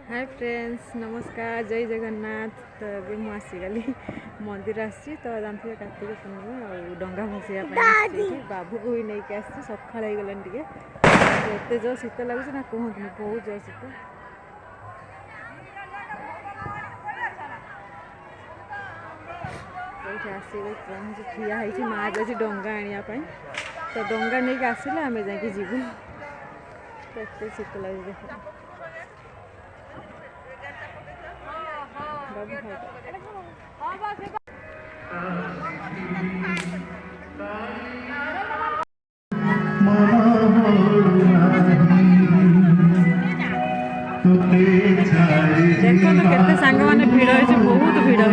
Hi friends नमस्कार जय जगन्नाथ। तो अभी मुझे आसीगली मंदिर आसी तो जानते कार्तिक पूर्णिमा और डंगा भसैया बाबू को भी नहीं आसी सका गलानी टे एत जो शीत लगुच ना कहतुनि बहुत जो शीत आसिक पहुँची ठिया है माँ जाए डंगा आने तो डंगा नहीं आसिले आम जा जीवु तो एत शीत लगे देख देखो तो केते सांग माने भिड़ है बहुत भिड़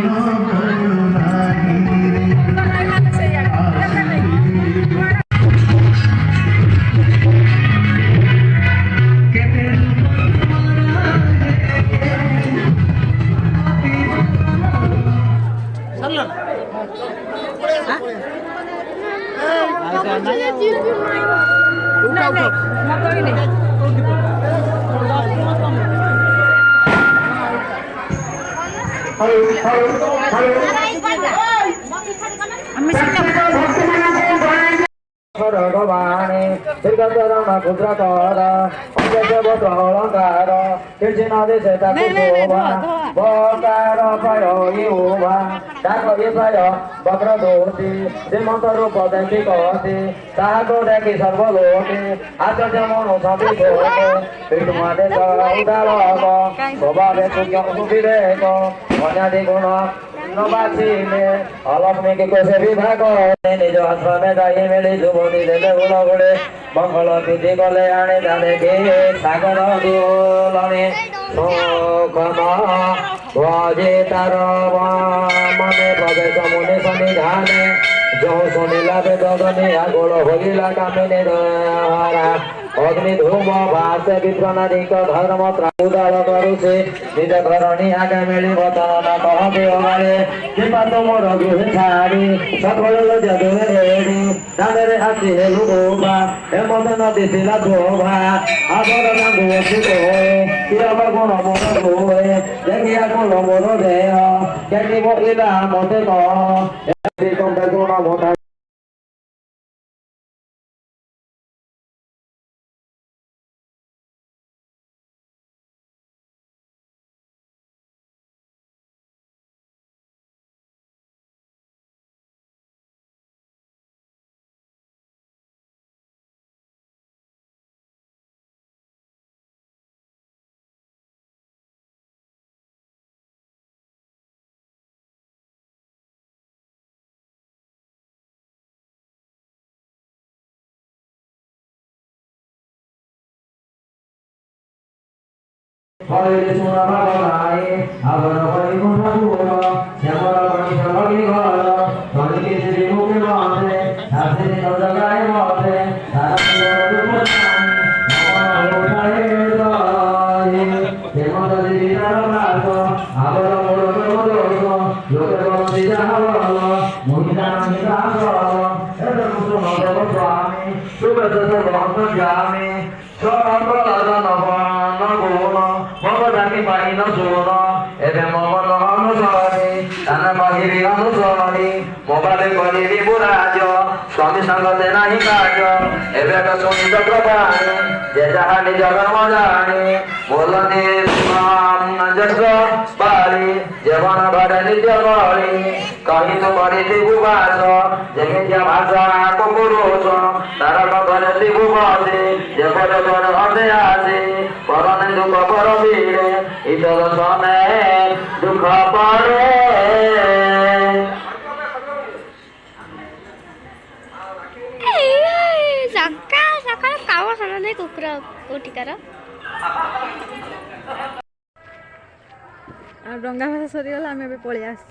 भगवाने दीर्घचरण क्षुद्रकर पंचदेवत्र अलंकार तीर्थिनादेश बकार भय युवा डाक भय वक्रदोषी श्रीमंत रूप देखी कहती ताको देखी सर्वलोके आचार्य मनो सती पीठुमादेश उदालक स्वभावे सुविवेक अन्यादि गुण नबाचिले अलक्ष्मी के कोसे विभाग निज आश्रमे जाई मिली जुबती देले गुणे मंगल विधि गले आने जाने के सागर दुलने सुखम भजे तार मने प्रवेश मुनि सन्निधाने जो सुनिला वेद गने आगोल होइला कामिने हरा अग्नि धूम भाष विप्रनादिक धर्म त्राउदाल करुसे निज घरणी आगे मिली बतन कहते हमारे किंवा तुमर गृह छाड़ी सकल जगह रेडी दादरे हाथी हेलु गोभा हेमंत नदी शिला शोभा आदर नांगु असित होए किरम गुण मोर होए जगिया गुण मोर देह केटी मोइला मते कह गुण मोटा Hare Krishna Bhagavate, Avana Paripurna Guru, Shyamala Panisha Bhagavata, Bhagavati Sri Mukhi Mate, Sasri Nadagai Mate, Sarasura Dupatani, Namana Mukhaye Vedai, Hemanta Sri Naramato, Avana Murata Mudoso, Yogavanti Jahavala, Mohitana Nidasala, Eda Kusuma Bhava Swami, Subhasa Bhava Jami, Sarambala Navana Guna, Mavadaki Paina Suna, Edemavana Anusari, Anamahiri Anusari, Mobile Kali Viburajo, Swami Sangatena Hikajo, Eveka Sunita Prabhani, Jajahani Jagamajani, Mulani Sumam Najasa Bali, Javana Badani Javali, Kahito Baditi Bubaso, Jemija Basa Kukuruso, Taraka Badati Bubasi, Javada Hande Parane Dukha Paravire, Itala Same Dukha Pare. सकाळ काव खाना कुकुरा उठिकार डंगा भसा सरीगला आम ए पलि आस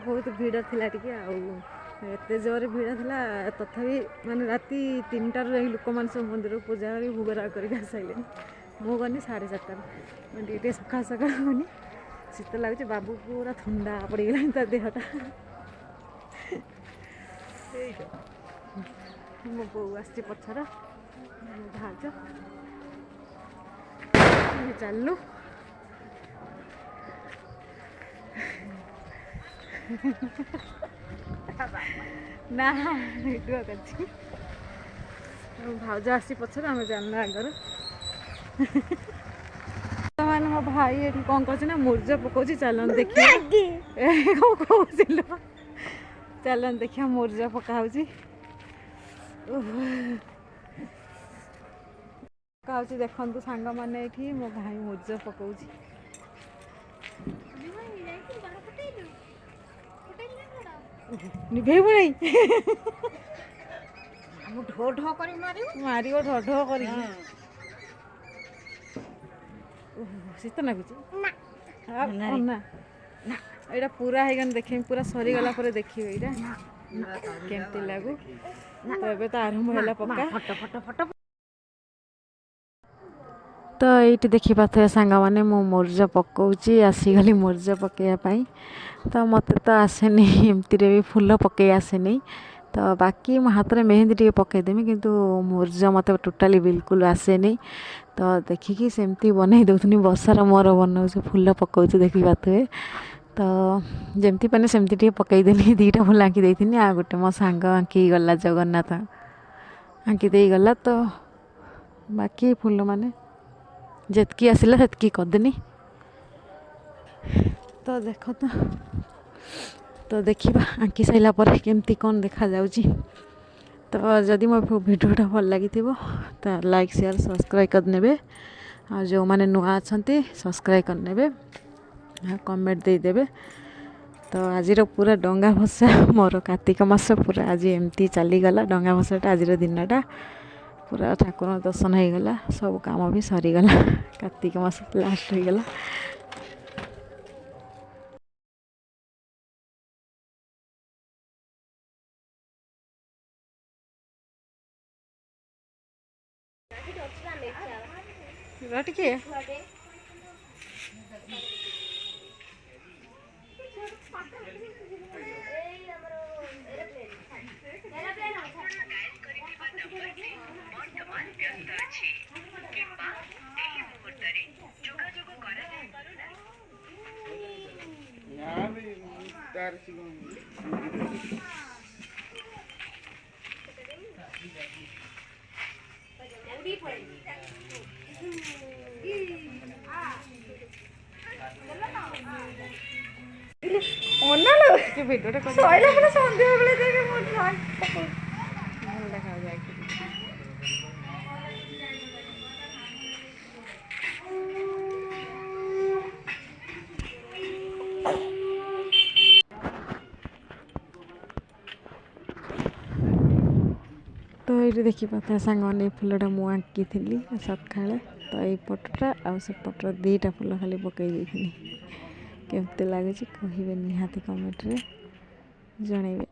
बहुत भिड़ थिला टिके एत जोर भिड़ थिला तथापि माने राति 3टार लोक मान सब मंदिर पूजा करी भोगराग करके आसाइले मु गनी 4:30 टे सकाळ सकाळ गनी शीत लगुच बाबू पूरा ठंडा पड़गला ता देहटा मो बो आस पछर भाज ଆମେ ଚାଲିଲୁ। ନା ଭିଡ଼ିଓ କରିଛି। ଭାଉଜ ଆସି ପଛରେ ଆମେ ଜାଣିଲୁ ଆଗରୁ। ମାନେ ମୋ ଭାଇ ଏଠି କ'ଣ କରୁଛି ନା ମୁର୍ଜ ପକାଉଛି। ଚାଲନ୍ତୁ ଦେଖିବା କ'ଣ କହୁଥିଲ। ଚାଲନ୍ତୁ ଦେଖିବା ମୁର୍ଜ ପକା ହେଉଛି। ପକାଉଛି ଦେଖନ୍ତୁ ସାଙ୍ଗମାନେ ଏଠି ମୋ ଭାଇ ମୁର୍ଜ ପକାଉଛି। ନିଭେଇବୁ ନାଇଁ ଢୋ ଢୋ କରି ମାରିବ ଢ ଢ କରିକି। ଶୀତ ଲାଗୁଛି ନା ଏଇଟା ପୁରା ହେଇଗଲେ ଦେଖିବି। ପୁରା ସରିଗଲା ପରେ ଦେଖିବେ ଏଇଟା କେମିତି ଲାଗୁ। ତ ଏବେ ତ ଆରମ୍ଭ ହେଲା ପକ୍କା। ତ ଏଇଠି ଦେଖିପାରୁଥିବେ ସାଙ୍ଗମାନେ ମୁଁ ମୁର୍ଜ ପକାଉଛି। ଆସିଗଲି ମୁର୍ଜ ପକାଇବା ପାଇଁ। ତ ମୋତେ ତ ଆସେନି ଏମିତିରେ ବି ଫୁଲ ପକାଇ ଆସେନି। ତ ବାକି ମୋ ହାତରେ ମେହେନ୍ଦି ଟିକେ ପକାଇଦେମି କିନ୍ତୁ ମୁର୍ଜ ମୋତେ ଟୋଟାଲି ବିଲକୁଲ ଆସେନି। ତ ଦେଖିକି ସେମିତି ବନେଇ ଦେଉଥିନି। ବର୍ଷାର ମୋର ବନାଉଛି ଫୁଲ ପକାଉଛି ଦେଖିପାରୁଥିବେ। ତ ଯେମିତି ମାନେ ସେମିତି ଟିକେ ପକାଇଦେଲି। ଦୁଇଟା ଫୁଲ ଆଙ୍କି ଦେଇଥିନି। ଆଉ ଗୋଟେ ମୋ ସାଙ୍ଗ ଆଙ୍କି ଗଲା ଜଗନ୍ନାଥ ଆଙ୍କି ଦେଇଗଲା। ତ ବାକି ଫୁଲ ମାନେ ଯେତିକି ଆସିଲା ସେତିକି କରିଦେନି। ତ ଦେଖ ତ ଦେଖିବା ଆଙ୍କି ସାରିଲା ପରେ କେମିତି କ'ଣ ଦେଖାଯାଉଛି। ତ ଯଦି ମୋ ଭିଡ଼ିଓଟା ଭଲ ଲାଗିଥିବ ତ ଲାଇକ୍ ସେୟାର ସବସ୍କ୍ରାଇବ୍ କରିନେବେ। ଆଉ ଯେଉଁମାନେ ନୂଆ ଅଛନ୍ତି ସବସ୍କ୍ରାଇବ୍ କରିନେବେ ଆଉ କମେଣ୍ଟ ଦେଇଦେବେ। ତ ଆଜିର ପୁରା ଡଙ୍ଗା ଭସା ମୋର କାର୍ତ୍ତିକ ମାସ ପୁରା ଆଜି ଏମିତି ଚାଲିଗଲା। ଡଙ୍ଗା ଭସାଟା ଆଜିର ଦିନଟା ପୁରା ଠାକୁରଙ୍କ ଦର୍ଶନ ହେଇଗଲା। ସବୁ କାମ ବି ସରିଗଲା। କାର୍ତ୍ତିକ ମାସ ଲାଷ୍ଟ ହେଇଗଲା। ଟିକେ ଭିଡ଼ିଓଟା ସଇଲା ପରେ ସନ୍ଧ୍ୟାବେଳେ ଦେଖେ ଭଲ ଦେଖାଯାଉଛି। ତ ଏଇଠି ଦେଖିପାରୁଥିବା ସାଙ୍ଗମାନେ ଏଇ ଫୁଲଟା ମୁଁ ଆଙ୍କିଥିଲି ସକାଳେ। ତ ଏଇ ପଟଟା ଆଉ ସେ ପଟର ଦୁଇଟା ଫୁଲ ଖାଲି ପକାଇ ଦେଇଥିଲି। କେମିତି ଲାଗୁଛି କହିବେ ନିହାତି କମେଣ୍ଟରେ ଜଣେଇବେ।